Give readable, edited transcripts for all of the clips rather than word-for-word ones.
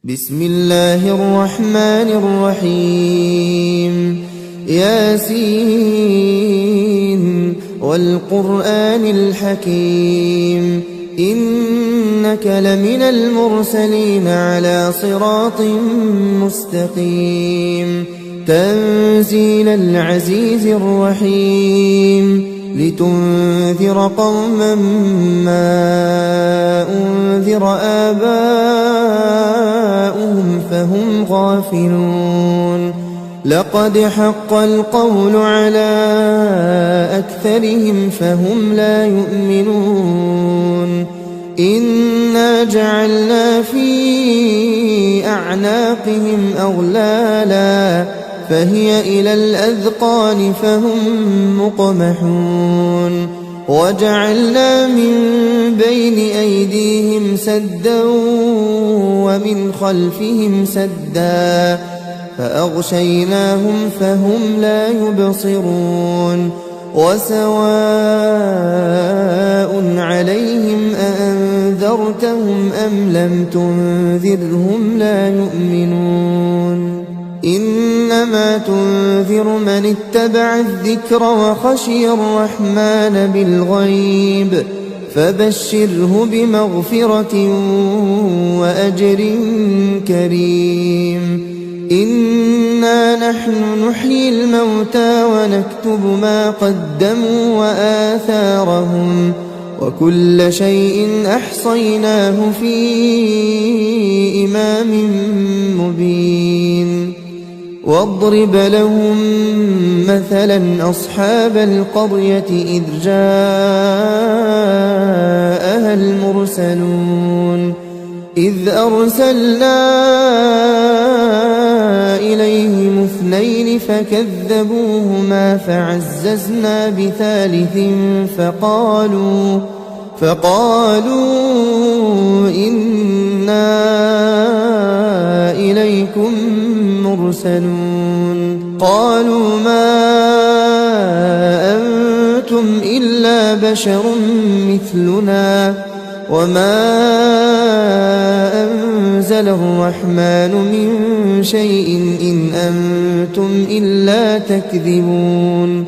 بسم الله الرحمن الرحيم ياسين والقرآن الحكيم إنك لمن المرسلين على صراط مستقيم تنزيل العزيز الرحيم لتنذر قوما ما أنذر آباؤهم فهم غافلون لقد حق القول على أكثرهم فهم لا يؤمنون إنا جعلنا في أعناقهم أغلالا فهي إلى الأذقان فهم مقمحون وجعلنا من بين أيديهم سدا ومن خلفهم سدا فأغشيناهم فهم لا يبصرون وسواء عليهم أأنذرتهم أم لم تنذرهم لا يؤمنون إنما تنذر من اتبع الذكر وخشي الرحمن بالغيب فبشره بمغفرة وأجر كريم إنا نحن نحيي الموتى ونكتب ما قدموا وآثارهم وكل شيء أحصيناه في إمام مبين واضرب لهم مثلا أصحاب القرية إذ جاءها المرسلون إذ أرسلنا إليهم اثنين فكذبوهما فعززنا بثالث فقالوا إنا إليكم مرسلون قالوا ما أنتم إلا بشر مثلنا وما أنزل الرحمن من شيء إن أنتم إلا تكذبون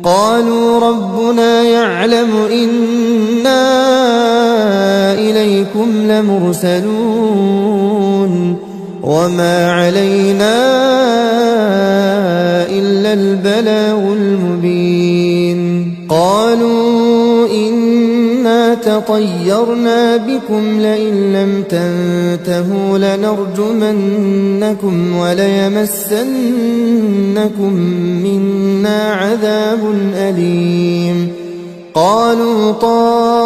قالوا ربنا يعلم إنا إليكم لمرسلون وما علينا إلا البلاغ المبين قالوا إنا تطيرنا بكم لئن لم تنتهوا لنرجمنكم وليمسنكم منا عذاب أليم قالوا طائركم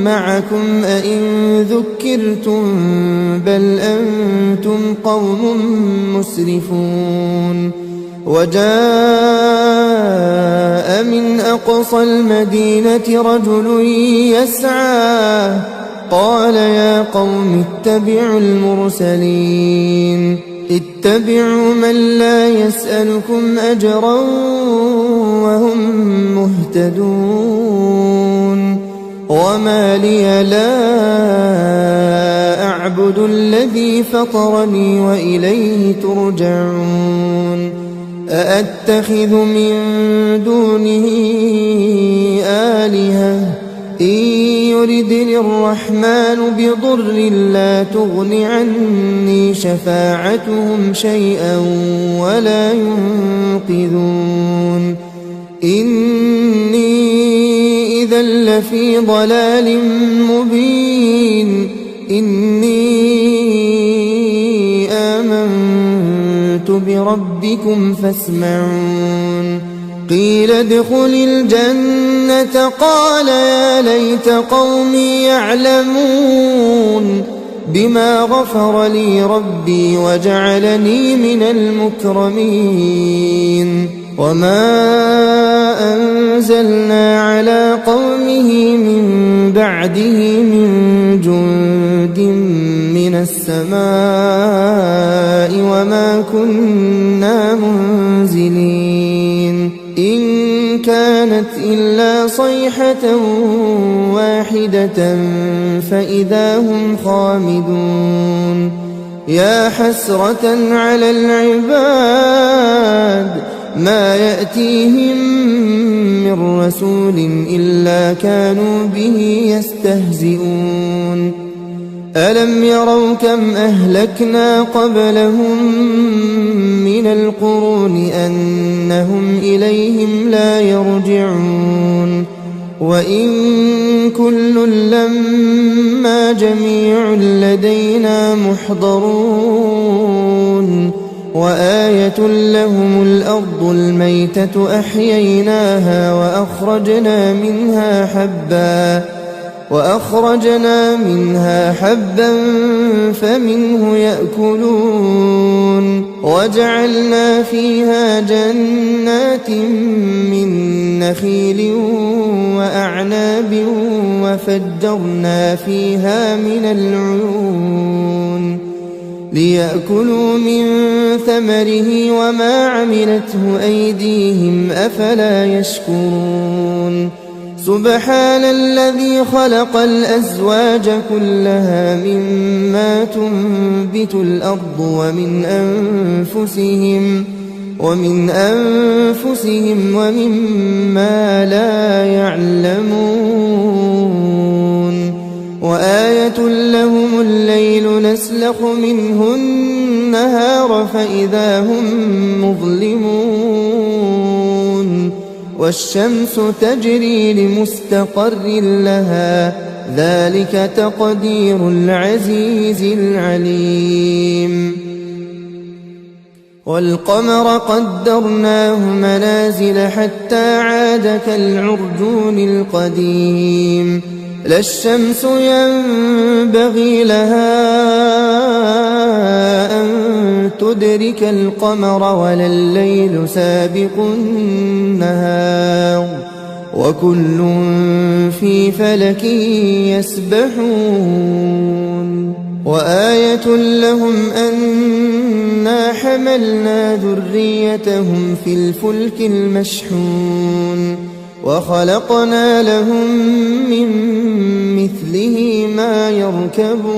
معكم أئن ذكرتم بل أنتم قوم مسرفون وجاء من أقصى المدينة رجل يسعى قال يا قوم اتبعوا المرسلين اتبعوا من لا يسألكم أجرا وهم مهتدون وما لي لا أعبد الذي فطرني وإليه ترجعون أأتخذ من دونه آلهة إن يردني الرحمن بضر لا تغن عني شفاعتهم شيئا ولا ينقذون إني إذا لفي ضلال مبين إني آمنت بربكم فاسمعون قيل ادخل الجنة قال يا ليت قومي يعلمون بما غفر لي ربي وجعلني من المكرمين وما أنزلنا على قومه من بعده من جند من السماء وما كنا منزلين إن كان كانت إلا صيحة واحدة فإذا هم خامدون يا حسرة على العباد ما يأتيهم من رسول إلا كانوا به يستهزئون ألم يروا كم أهلكنا قبلهم من القرون أنهم إليهم لا يرجعون وإن كل لما جميع لدينا محضرون وآية لهم الأرض الميتة أحييناها وأخرجنا منها حبا فمنه يأكلون وجعلنا فيها جنات من نخيل وأعناب وفجرنا فيها من العيون ليأكلوا من ثمره وما عملته أيديهم أفلا يشكرون سبحان الذي خلق الأزواج كلها مما تنبت الأرض ومن أنفسهم ومما لا يعلمون وآية لهم الليل نسلخ منه النهار فإذا هم مظلمون والشمس تجري لمستقر لها ذلك تقدير العزيز العليم والقمر قدرناه منازل حتى عاد كالعرجون القديم لا الشمس ينبغي لها أن تدرك القمر ولا الليل سابق النهار وكل في فلك يسبحون وآية لهم أنا حملنا ذريتهم في الفلك المشحون وخلقنا لهم من مثله ما يركبون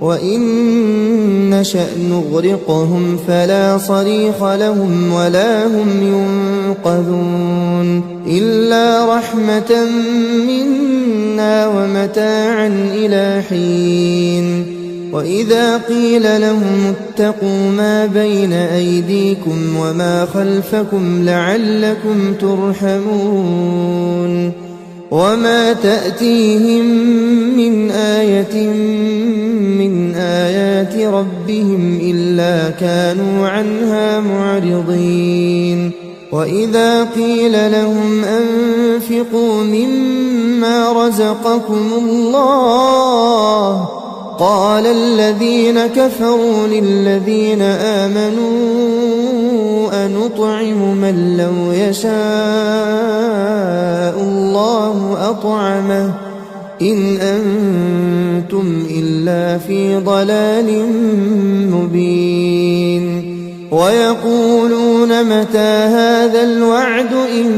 وإن نشأ نغرقهم فلا صريخ لهم ولا هم ينقذون إلا رحمة منا ومتاعا إلى حين وإذا قيل لهم اتقوا ما بين أيديكم وما خلفكم لعلكم ترحمون وما تأتيهم من آية من آيات ربهم إلا كانوا عنها معرضين وإذا قيل لهم أنفقوا مما رزقكم الله قال الذين كفروا للذين آمنوا أنطعم من لو يشاء الله أطعمه إن أنتم إلا في ضلال مبين ويقولون متى هذا الوعد إن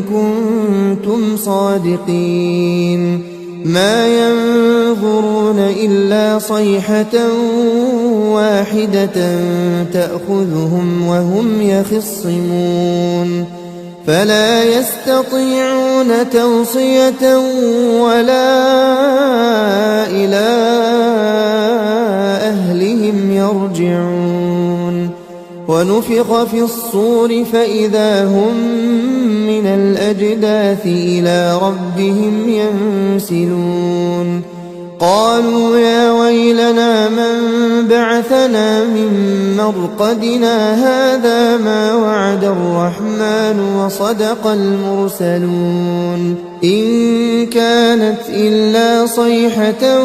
كنتم صادقين ما ينظرون إلا صيحة واحدة تأخذهم وهم يخصمون فلا يستطيعون توصية ولا إلى أهلهم يرجعون ونفخ في الصور فإذا هم من الأجداث إلى ربهم ينسلون قالوا يا ويلنا من بعثنا من مرقدنا هذا ما وعد الرحمن وصدق المرسلون إن كانت إلا صيحة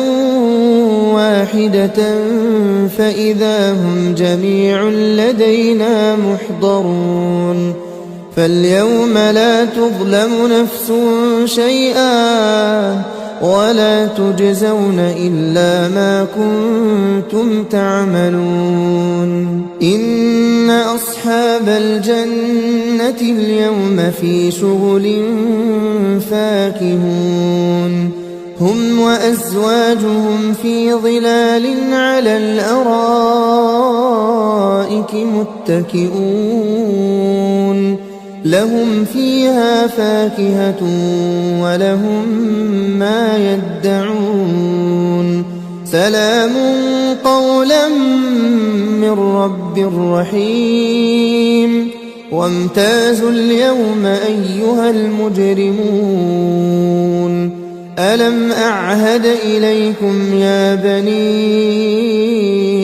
واحدة فإذا هم جميع لدينا محضرون فاليوم لا تظلم نفس شيئا ولا تجزون إلا ما كنتم تعملون إن أصحاب الجنة اليوم في شغل فاكهون هم وأزواجهم في ظلال على الأرائك متكئون لهم فيها فاكهة ولهم ما يدعون سلام قولا من رب رحيم وامتازوا اليوم أيها المجرمون ألم أعهد إليكم يا بني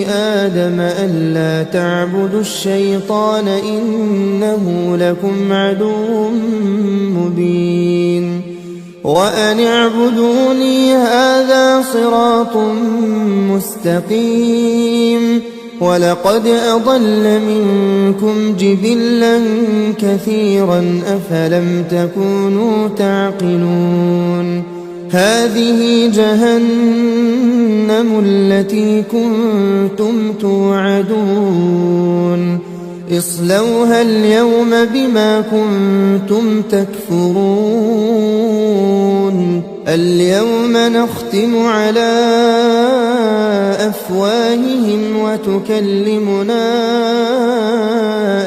آدم ألا تعبدوا الشيطان إنه لكم عدو مبين وأن اعبدوني هذا صراط مستقيم ولقد أضل منكم جبلا كثيرا أفلم تكونوا تعقلون هذه جهنم التي كنتم توعدون اصلوها اليوم بما كنتم تكفرون اليوم نختم على أفواههم وتكلمنا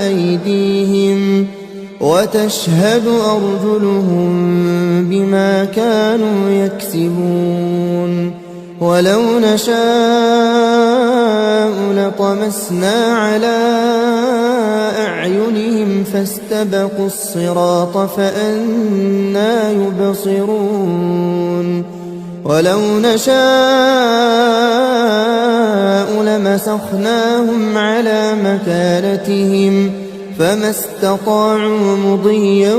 أيديهم وتشهد أرجلهم بما كانوا يكسبون ولو نشاء لطمسنا على أعينهم فاستبقوا الصراط فأنى يبصرون ولو نشاء لمسخناهم على مكانتهم فما استطاعوا مضيا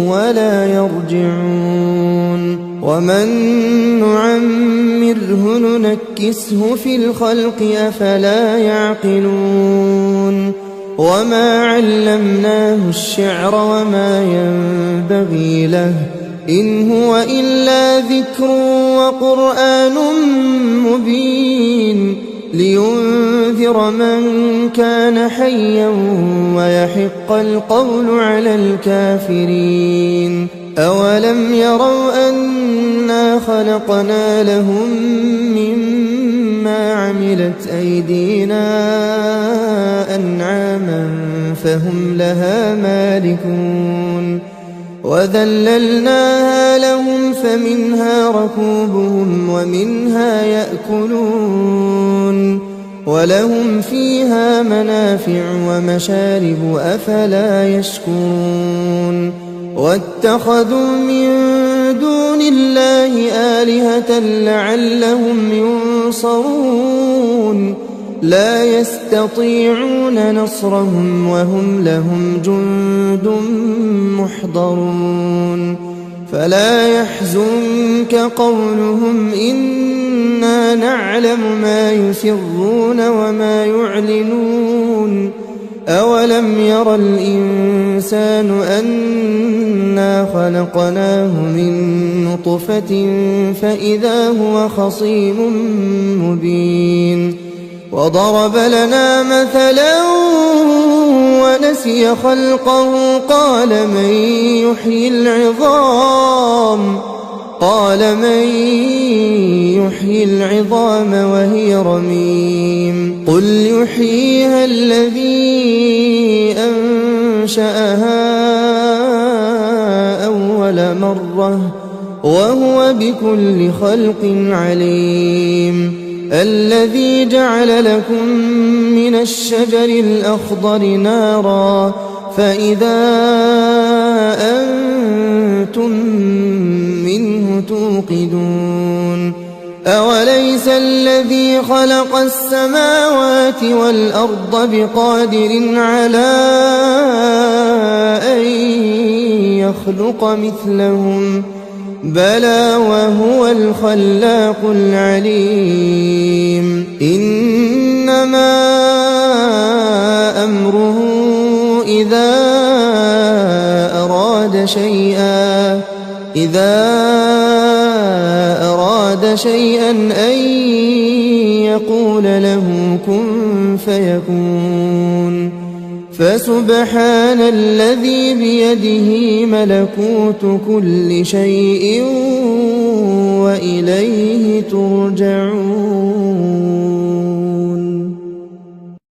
ولا يرجعون ومن نعمره ننكسه في الخلق أفلا يعقلون وما علمناه الشعر وما ينبغي له إن هو إلا ذكر وقرآن مبين لينذر من كان حيا ويحق القول على الكافرين أولم يروا أنا خلقنا لهم مما عملت أيدينا أنعاما فهم لها مالكون وذللناها لهم فمنها ركوبهم ومنها يأكلون ولهم فيها منافع ومشارب أفلا يشكرون واتخذوا من دون الله آلهة لعلهم ينصرون لا يستطيعون نصرهم وهم لهم جند محضرون فلا يحزنك قولهم إنا نعلم ما يسرون وما يعلنون أولم ير الإنسان أنا خلقناه من نطفة فإذا هو خصيم مبين وضرب لنا مثلا ونسي خلقه قال من يحيي العظام وهي رميم قل يحييها الذي أنشأها أول مرة وهو بكل خلق عليم الذي جعل لكم من الشجر الأخضر نارا فإذا أنتم منه توقدون أوليس الذي خلق السماوات والأرض بقادر على أن يخلق مثلهم بلى وهو الخلاق العليم إنما أمره إذا أراد أراد شيئا أن يقول له كن فيكون فسبحان الذي بيده ملكوت كل شيء وإليه ترجعون